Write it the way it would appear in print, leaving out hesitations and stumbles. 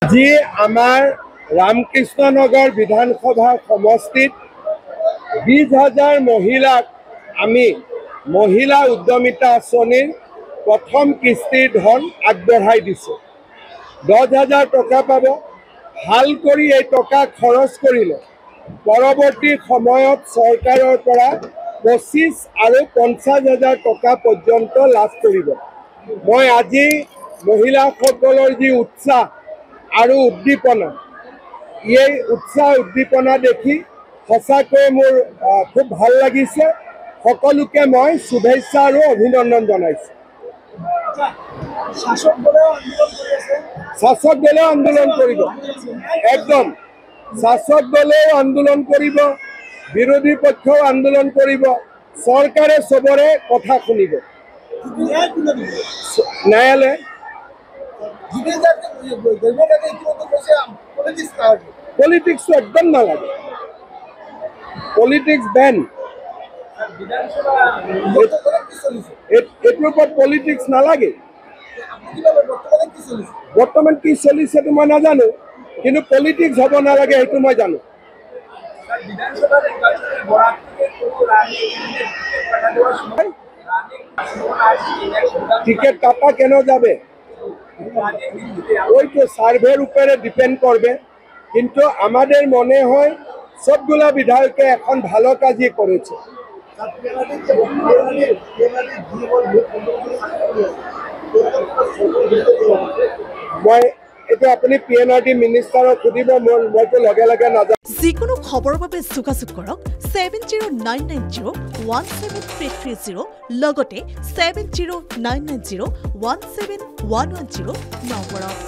আজি আমাৰ ৰামকৃষ্ণনগৰ বিধানসভা সমষ্টিত 20,000 মহিলাক আমি মহিলা উদ্যমিতা আঁচনিৰ প্ৰথম কিস্তিৰ ধন আগবঢ়াই দিছোঁ। 10,000 টকা পাব। ভাল কৰি এই টকা খৰচ কৰিলে পৰৱৰ্তী সময়ত চৰকাৰৰ পৰা 25 আৰু 50,000 টকা পৰ্যন্ত লাভ কৰিব। মই আজি মহিলাসকলৰ যি উৎসাহ আৰু উদ্দীপনা, এই উৎসাহ উদ্দীপনা দেখি সঁচাকৈ মোৰ খুব ভাল লাগিছে। সকলোকে মই শুভেচ্ছা আৰু অভিনন্দন জনাইছোঁ। শাসক দলেও আন্দোলন কৰিব, একদম শাসক দলেও আন্দোলন কৰিব, বিৰোধী পক্ষও আন্দোলন কৰিব, চৰকাৰে চবৰে কথা শুনিব। ন্যায়ালয় পলিটিক্স একদম নালাগে, পলিটিক্স বেন। এইটোৰ ওপৰত পলিটিক্স নালাগে। বৰ্তমান কি চলিছে সেইটো মই নাজানো, কিন্তু পলিটিক্স হ'ব নালাগে সেইটো মই জানো। টিকিট কাটা কেন যাবে ওই তো সার্ভের উপরে ডিপেন্ড করবে, কিন্তু আমাদের মনে হয় সবগুলা বিধায়কে এখন ভালো কাজই করেছে। মই এটা আপনি PNRD মিনিষ্টাৰক সুধিব, মইতো লগে লগে নাজানো। যিকোনো খবৰৰ বাবে যোগাযোগ কৰক 7099017330 লগতে 7099017110 নম্বৰত।